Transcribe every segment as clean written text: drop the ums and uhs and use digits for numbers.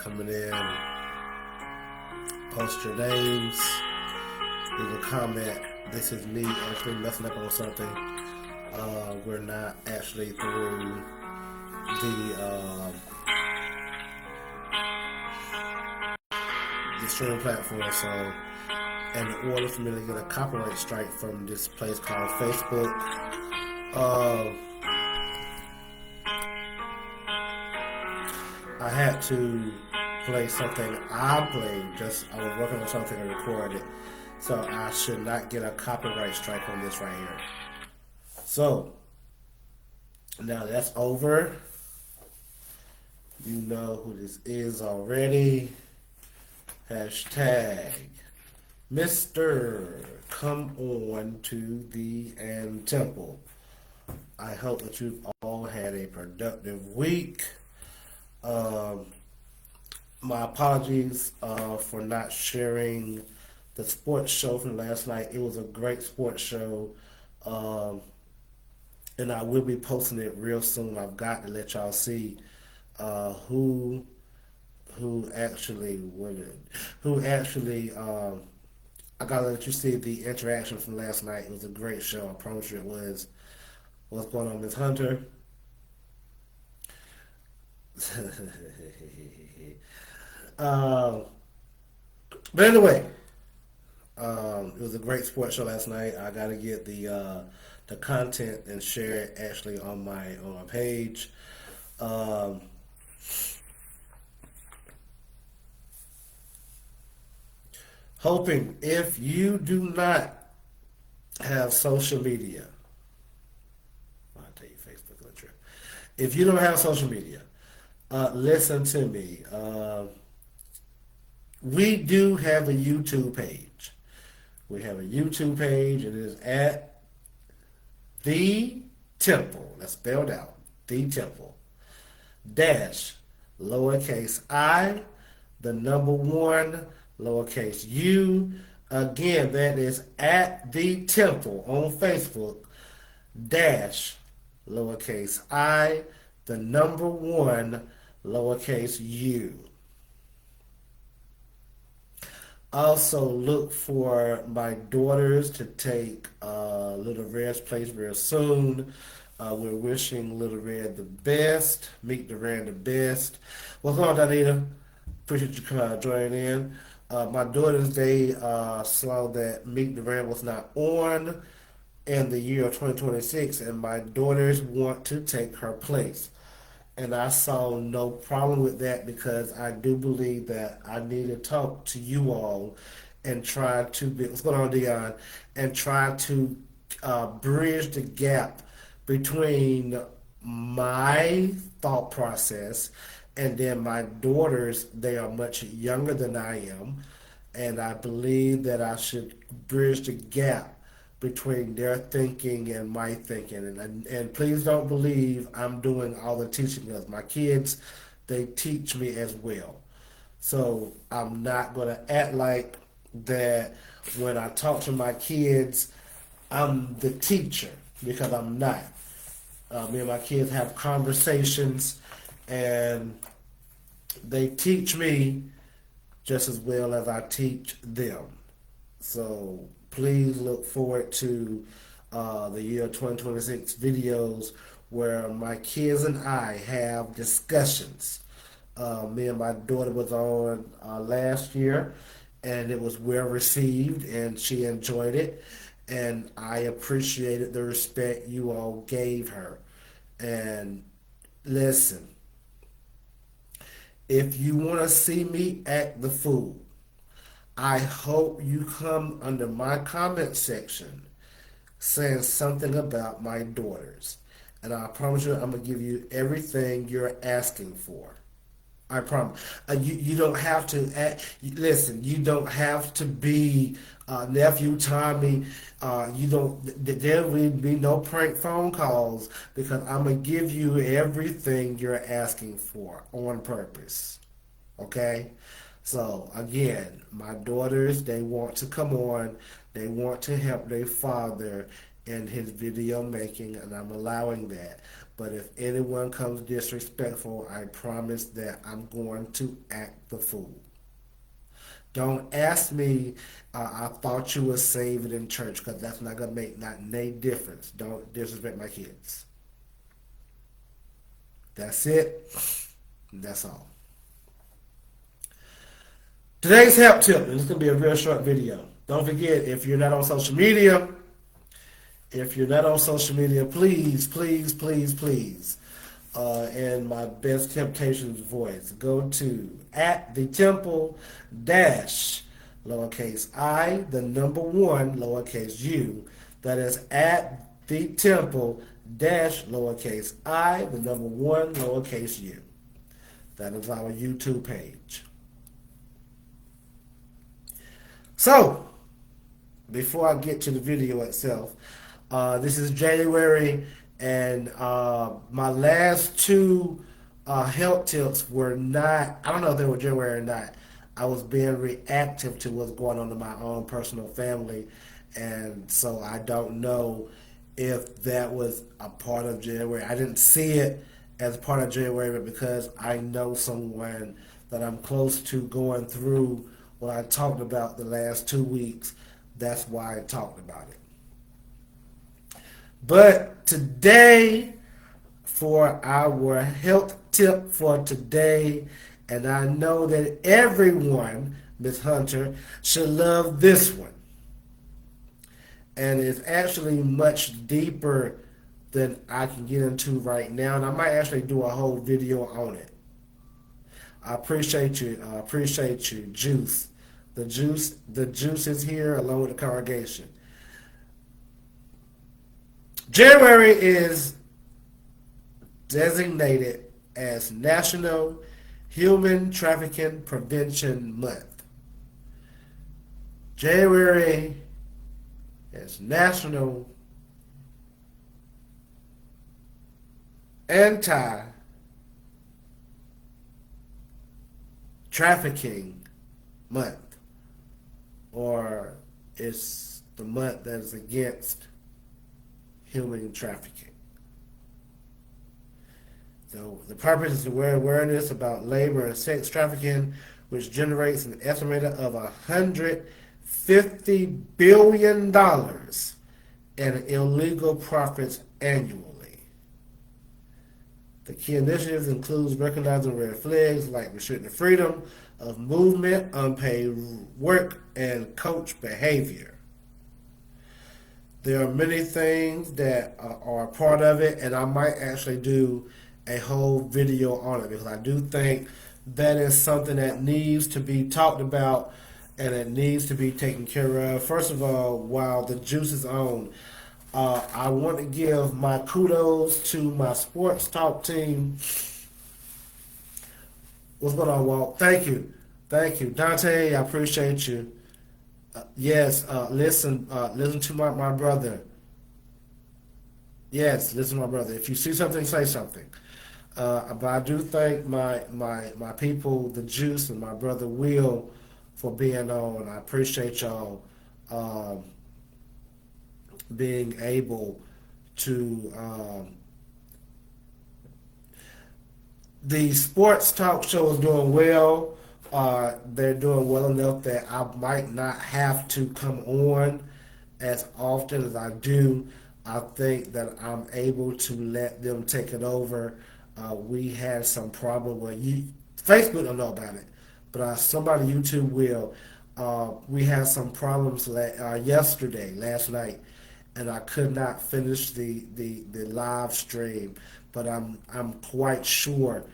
coming in. Post your names. Leave a comment. This is me actually messing up on something. We're not actually through the streaming platform, so in order for me to get a copyright strike from this place called Facebook, I had to play something I played. I was working on something and recorded it, so I should not get a copyright strike on this right here. So now that's over. You know who this is already. Hashtag Mr. Come on to the and Temple. I hope that you've all had a productive week. My apologies for not sharing the sports show from last night. It was a great sports show, and I will be posting it real soon. I've got to let y'all see who actually I gotta let you see the interaction from last night. It was a great show. I promise you it was. What's going on, Miss Hunter? But anyway, it was a great sports show last night. I gotta get the content and share it actually on my page. Hoping if you do not have social media, I'll tell you Facebook is a trip. If you don't have social media, listen to me. We do have a YouTube page. We have a YouTube page. It is at The Temple. That's spelled out. The Temple. Dash lowercase I, the number one, lowercase u. Again, that is at The Temple on Facebook. Dash lowercase I, the number one, lowercase u. Also look for my daughters to take Little Red's place real soon. We're wishing Little Red the best. Meet the Red the best. What's going on, Danita? Appreciate you joining in. My daughters, they saw that Meet the Red was not on in the year of 2026, and my daughters want to take her place. And I saw no problem with that because I do believe that I need to talk to you all and try to be, what's going on, Dion, and try to bridge the gap between my thought process and then my daughters. They are much younger than I am, and I believe that I should bridge the gap between their thinking and my thinking. And please don't believe I'm doing all the teaching, because my kids, they teach me as well. So I'm not going to act like that when I talk to my kids, I'm the teacher, because I'm not. Me and my kids have conversations, and they teach me just as well as I teach them. So please look forward to the year 2026 videos where my kids and I have discussions. Me and my daughter was on last year, and it was well received, and she enjoyed it, and I appreciated the respect you all gave her. And listen, if you want to see me act the fool, I hope you come under my comment section saying something about my daughters. And I promise you, I'm going to give you everything you're asking for. I promise. You don't have to, listen, you don't have to be nephew Tommy. There will be no prank phone calls, because I'm going to give you everything you're asking for on purpose. Okay? So again, my daughters, they want to come on. They want to help their father in his video making, and I'm allowing that. But if anyone comes disrespectful, I promise that I'm going to act the fool. Don't ask me, I thought you were saved in church, because that's not going to make not a difference. Don't disrespect my kids. That's it. That's all. Today's help tip, and it's going to be a real short video. Don't forget, if you're not on social media, please, please, please, please, in my best temptations voice, go to at the temple dash lowercase I, the number one lowercase u. That is at the temple dash lowercase I, the number one lowercase u. That is our YouTube page. So, before I get to the video itself, this is January, and my last two health tips were not, I don't know if they were January or not. I was being reactive to what's going on in my own personal family, and so I don't know if that was a part of January. I didn't see it as part of January, but because I know someone that I'm close to going through what I talked about the last 2 weeks, that's why I talked about it. But today, for our health tip for today, and I know that everyone, Miss Hunter, should love this one. And it's actually much deeper than I can get into right now, and I might actually do a whole video on it. I appreciate you. I appreciate you, Juice. The juice is here along with the congregation. January is designated as National Human Trafficking Prevention Month. January is National Anti-Trafficking Month, or it's the month that is against human trafficking. So the purpose is to raise awareness about labor and sex trafficking, which generates an estimated of $150 billion in illegal profits annually. The key initiatives includes recognizing red flags like restricting freedom of movement, unpaid work, and coach behavior. There are many things that are a part of it, and I might actually do a whole video on it, because I do think that is something that needs to be talked about and it needs to be taken care of. First of all, while the juice is on, I want to give my kudos to my sports talk team. What's going on, Walt? Thank you. Thank you. Dante, I appreciate you. Yes, listen to my brother. Yes, listen to my brother. If you see something, say something. But I do thank my people, the Juice, and my brother Will for being on. I appreciate y'all being able to. The sports talk show is doing well. They're doing well enough that I might not have to come on as often as I do. I think that I'm able to let them take it over. We had some problem where Facebook don't know about it, but somebody YouTube will. We had some problems last night, and I could not finish the live stream. But I'm quite sure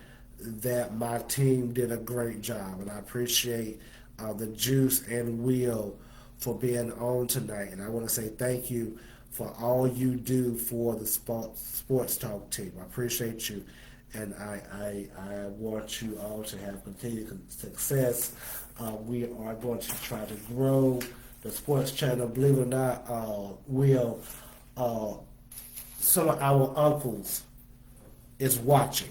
that my team did a great job, and I appreciate the Juice and Will for being on tonight. And I want to say thank you for all you do for the sports talk team. I appreciate you, and I want you all to have continued success. We are going to try to grow the sports channel. Believe it or not, Will, some of our uncles is watching.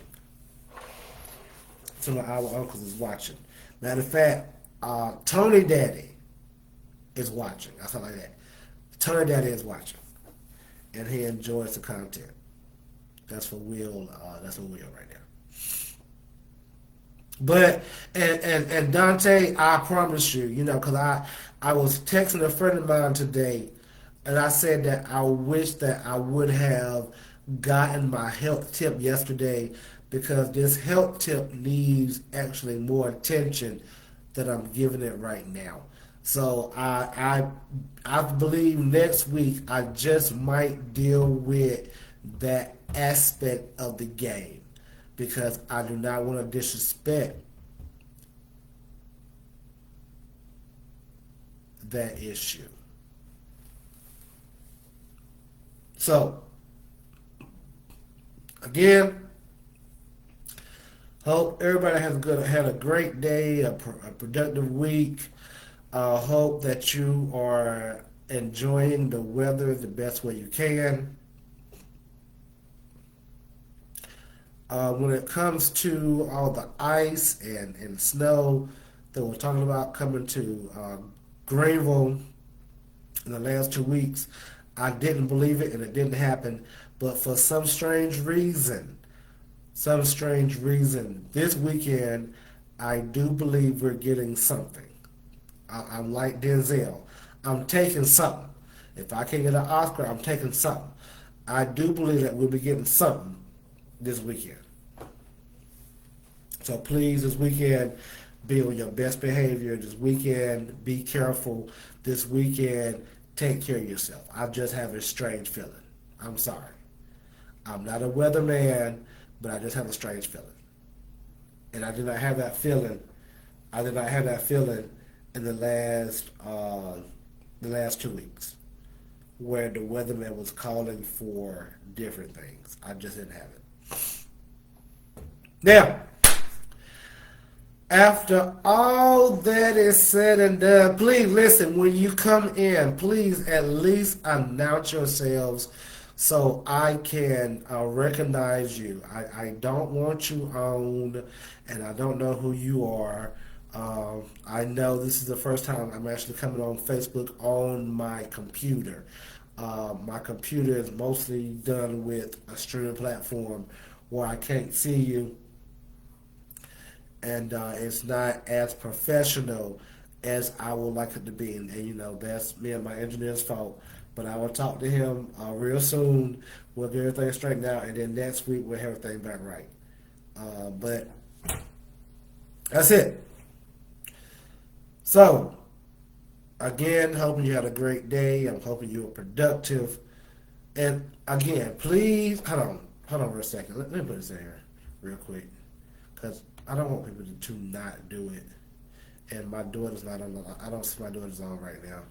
Some of our uncles is watching. Matter of fact, Tony Daddy is watching. I feel like that. Tony Daddy is watching, and he enjoys the content. That's for Will. That's for Will right now. But and Dante, I promise you, because I was texting a friend of mine today, and I said that I wish that I would have gotten my health tip yesterday because this health tip needs actually more attention than I'm giving it right now. So I believe next week I just might deal with that aspect of the game because I do not want to disrespect that issue. So again, hope everybody had a great day, a productive week. Hope that you are enjoying the weather the best way you can. When it comes to all the ice and snow that we're talking about coming to Greenville in the last 2 weeks, I didn't believe it and it didn't happen. But for some strange reason, this weekend, I do believe we're getting something. I'm like Denzel. I'm taking something. If I can't get an Oscar, I'm taking something. I do believe that we'll be getting something this weekend. So please, this weekend, be on your best behavior. This weekend, be careful. This weekend, take care of yourself. I just have a strange feeling. I'm sorry. I'm not a weatherman, but I just have a strange feeling. And I did not have that feeling. I did not have that feeling in the last 2 weeks, where the weatherman was calling for different things. I just didn't have it. Now, after all that is said and done, please listen, when you come in, please at least announce yourselves so I can recognize you. I don't want you on, and I don't know who you are. I know this is the first time I'm actually coming on Facebook on my computer. My computer is mostly done with a streaming platform where I can't see you, and it's not as professional as I would like it to be. And that's me and my engineer's fault. But I will talk to him real soon. We'll get everything straightened out, and then next week we'll have everything back right. But that's it. So, again, hoping you had a great day. I'm hoping you were productive. And again, please, hold on for a second. Let me put this in here real quick. Because I don't want people to not do it. And my daughter's not on I don't see my daughter's on right now.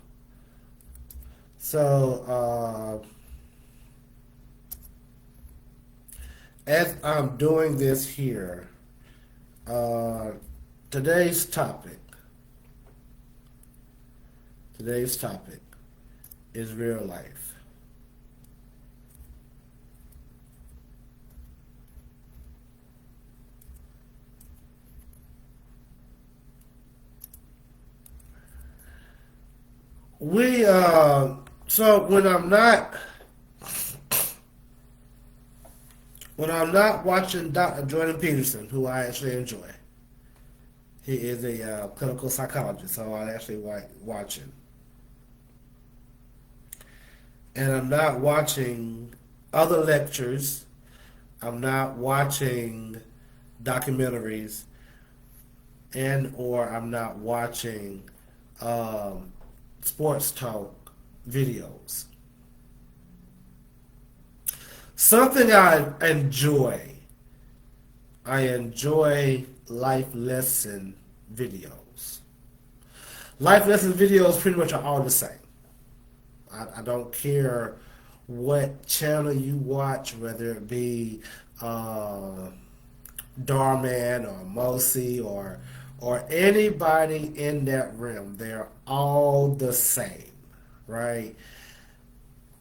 So, as I'm doing this here, uh, today's topic, today's topic is real life. We, so when I'm not watching Dr. Jordan Peterson, who I actually enjoy, he is a clinical psychologist, so I actually like watching. And I'm not watching other lectures. I'm not watching documentaries, and or I'm not watching um, sports talk videos. Something I enjoy. I enjoy life lesson videos. Life lesson videos pretty much are all the same. I don't care what channel you watch, whether it be uh, Darman or Mosi or anybody in that realm. They're all the same, right?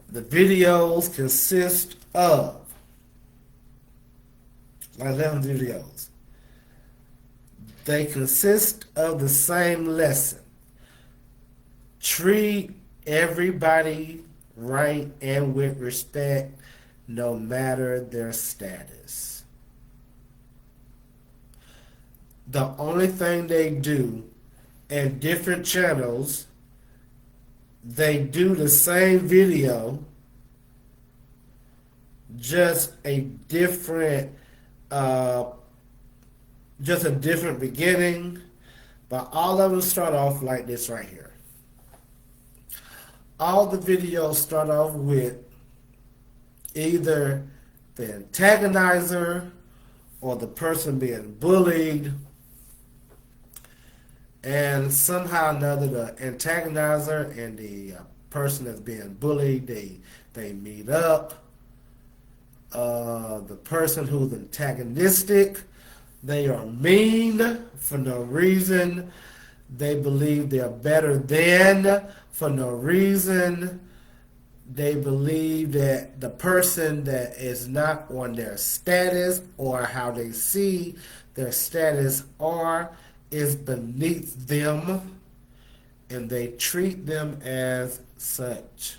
The videos consist of like 11 videos. They consist of the same lesson. Treat everybody right and with respect. no matter their status. The only thing they do in different channels, they do the same video, just a different, uh, just a different beginning. But all of them start off like this right here. All the videos start off with either the antagonizer or the person being bullied, and somehow or another the antagonizer and the person that's being bullied, they meet up. The person who's antagonistic, they are mean for no reason. They believe they're better than for no reason. They believe that the person that is not on their status or how they see their status are is beneath them, and they treat them as such.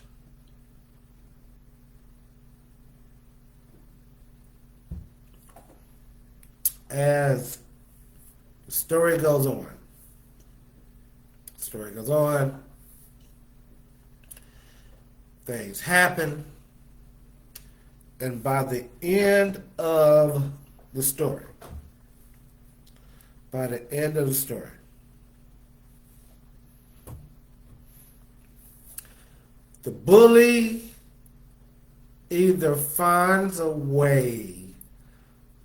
As the story goes on, things happen, and by the end of the story, the bully either finds a way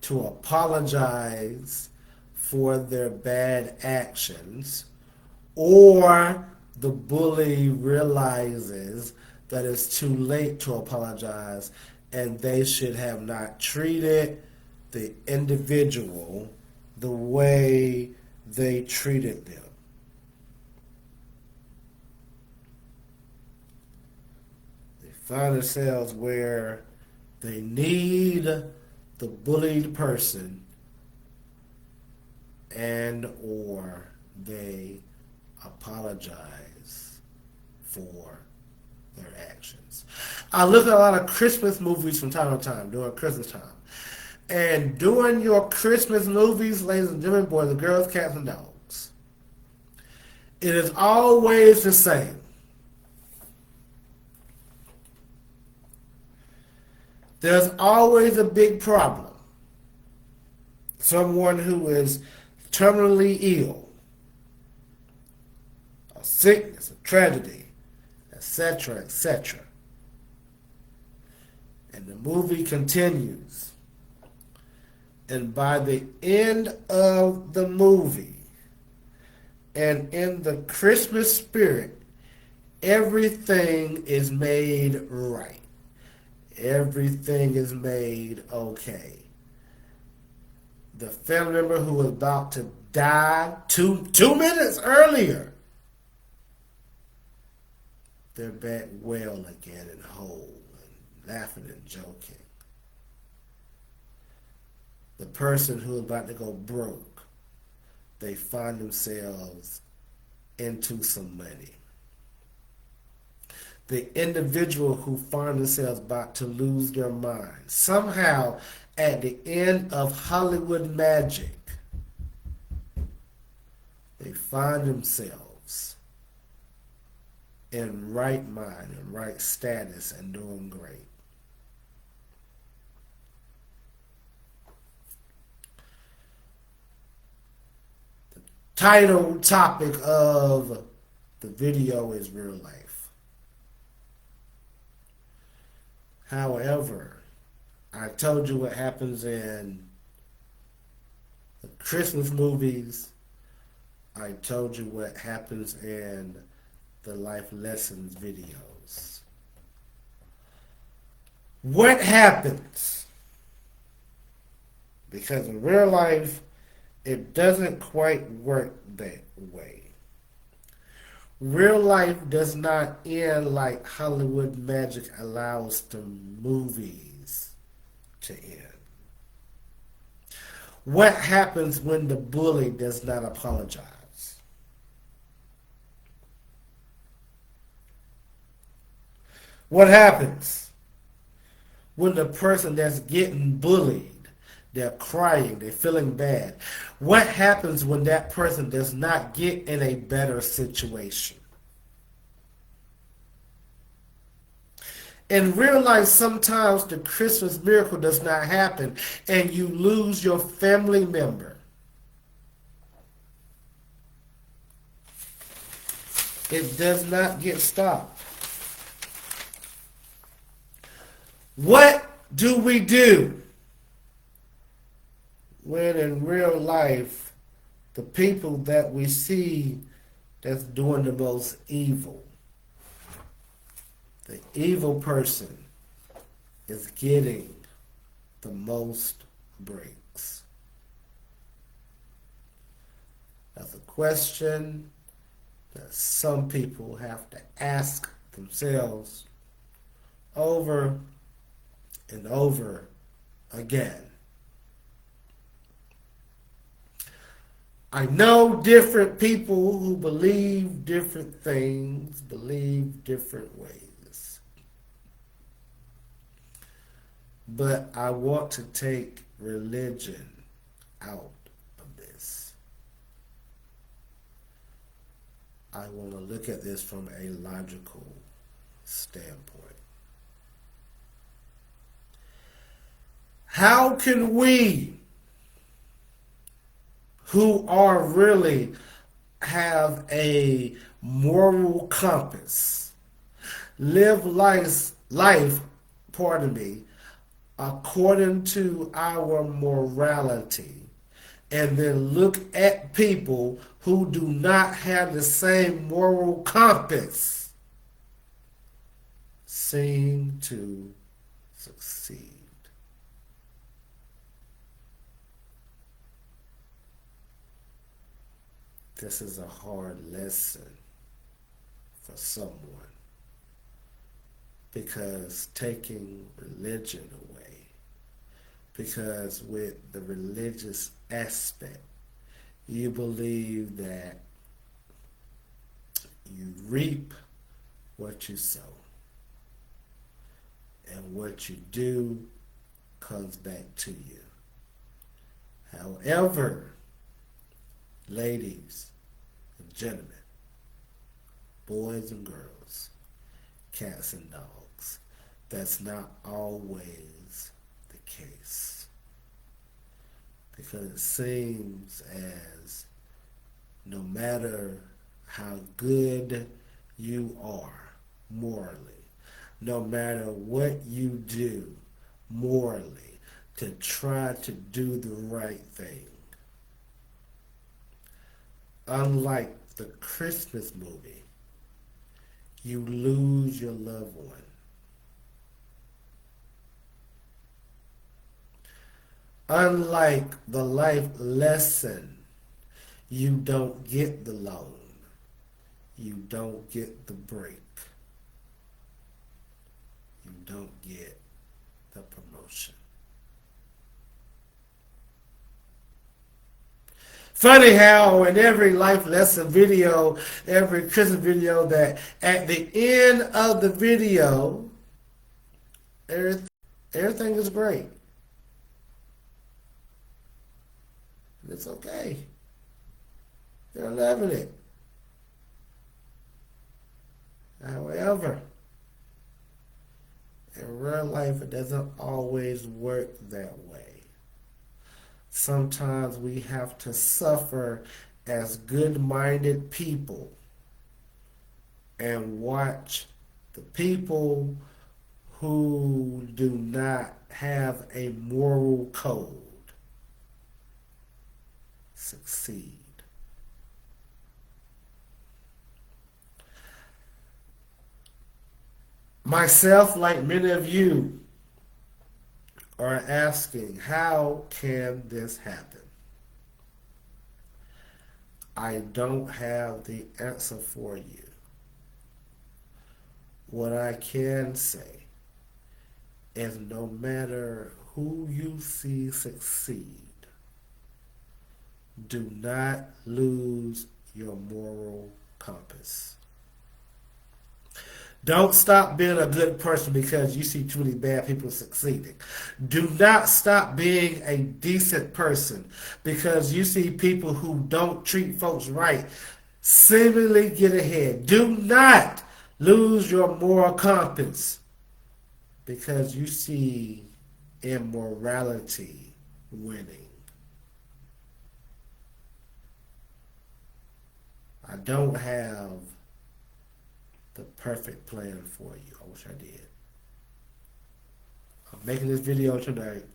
to apologize for their bad actions, or the bully realizes that it's too late to apologize and they should have not treated the individual the way they treated them. They find themselves where they need the bullied person, and or they apologize for their actions. I look at a lot of Christmas movies from time to time during Christmas time. And during your Christmas movies, ladies and gentlemen, boys and girls, cats and dogs, it is always the same. There's always a big problem. Someone who is terminally ill, a sickness, a tragedy, etc., etc. And the movie continues. And by the end of the movie, and in the Christmas spirit, everything is made right. Everything is made okay. The family member who was about to die two minutes earlier, they're back well again and whole and laughing and joking. The person who was about to go broke, they find themselves into some money. The individual who find themselves about to lose their mind, somehow at the end of Hollywood magic, they find themselves in right mind and right status and doing great. The title topic of the video is real life. However, I told you what happens in the Christmas movies. I told you what happens in the life lessons videos. What happens? Because in real life, it doesn't quite work that way. Real life does not end like Hollywood magic allows the movies to end. What happens when the bully does not apologize? What happens when the person that's getting bullied, they're crying, they're feeling bad? What happens when that person does not get in a better situation? In real life, sometimes the Christmas miracle does not happen and you lose your family member. It does not get stopped. What do we do when in real life the people that we see that's doing the most evil, the evil person is getting the most breaks? That's a question that some people have to ask themselves over and over again. I know different people who believe different things, believe different ways. But I want to take religion out of this. I want to look at this from a logical standpoint. How can we, who are really have a moral compass, live life, pardon me, according to our morality, and then look at people who do not have the same moral compass seem to succeed? This is a hard lesson for someone, because taking religion away, because with the religious aspect, you believe that you reap what you sow, and what you do comes back to you. However, ladies and gentlemen, boys and girls, cats and dogs, that's not always the case. Because it seems as no matter how good you are morally, no matter what you do morally to try to do the right thing, unlike the Christmas movie, you lose your loved one. Unlike the life lesson, you don't get the loan. You don't get the break. You don't get the promotion. Funny how in every life lesson video, every Christmas video, that at the end of the video, everything is great. It's okay. They're loving it. However, in real life, it doesn't always work that way. Sometimes we have to suffer as good-minded people and watch the people who do not have a moral code succeed. Myself, like many of you, are asking, how can this happen? I don't have the answer for you. What I can say is no matter who you see succeed, do not lose your moral compass. Don't stop being a good person because you see too many bad people succeeding. Do not stop being a decent person because you see people who don't treat folks right seemingly get ahead. Do not lose your moral compass because you see immorality winning. I don't have the perfect plan for you. I wish I did. I'm making this video tonight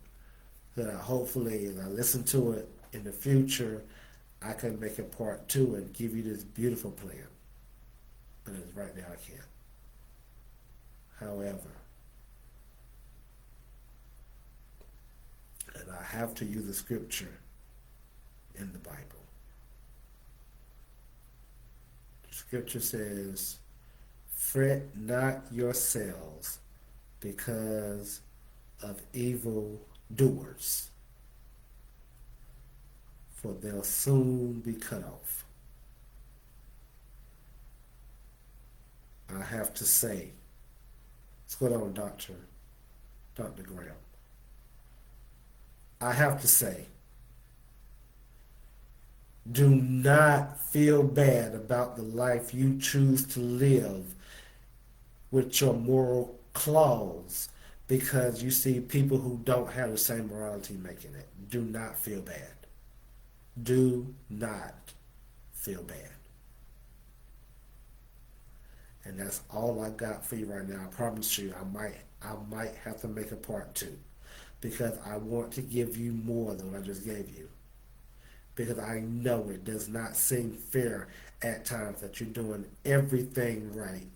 so that hopefully, as I listen to it in the future, I can make a part two and give you this beautiful plan. But as right now, I can't. However, and I have to use a scripture in the Bible. The scripture says, "Fret not yourselves because of evil doers, for they'll soon be cut off." I have to say, what's going on, Dr. Graham? I have to say, do not feel bad about the life you choose to live with your moral clause because you see people who don't have the same morality making it. Do not feel bad. Do not feel bad. And that's all I got for you right now. I promise you, I might have to make a part two because I want to give you more than what I just gave you. Because I know it does not seem fair at times that you're doing everything right.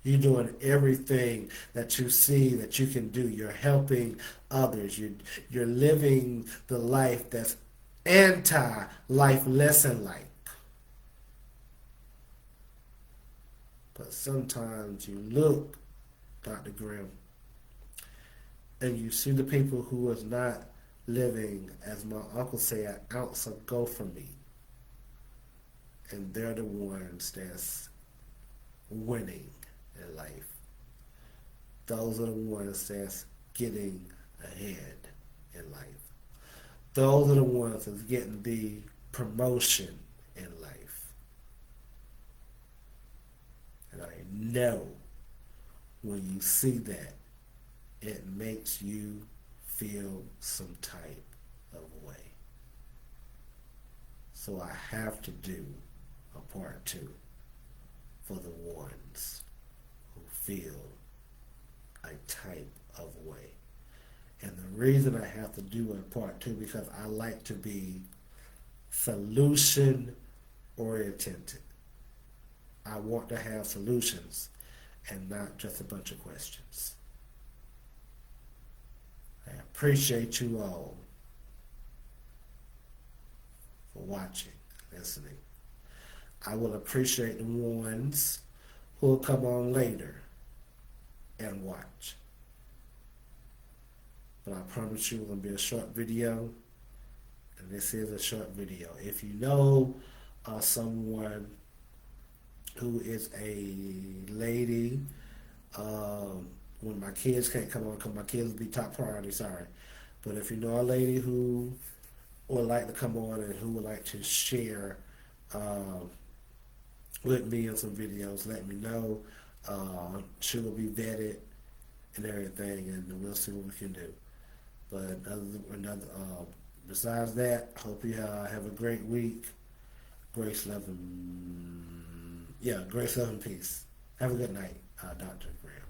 You're doing everything that you see that you can do. You're helping others. You're living the life that's anti-life lesson like. But sometimes you look, Dr. Grimm, and you see the people who is not living, as my uncle said, an ounce of go for me. And they're the ones that's winning in life. Those are the ones that's getting ahead in life. Those are the ones that's getting the promotion in life. And I know when you see that, it makes you feel some type of way. So I have to do a part two for the ones who feel a type of way. And the reason I have to do a part two because I like to be solution oriented. I want to have solutions and not just a bunch of questions. I appreciate you all for watching, listening. I will appreciate the ones who will come on later and watch. But I promise you it's going to be a short video, and this is a short video. If you know someone who is a lady, when my kids can't come on, because my kids will be top priority, sorry. But if you know a lady who would like to come on and who would like to share with me on some videos, let me know. She will be vetted and everything, and we'll see what we can do. But besides that, hope you have a great week. Grace, love, and grace, love, and peace. Have a good night, Dr. Graham.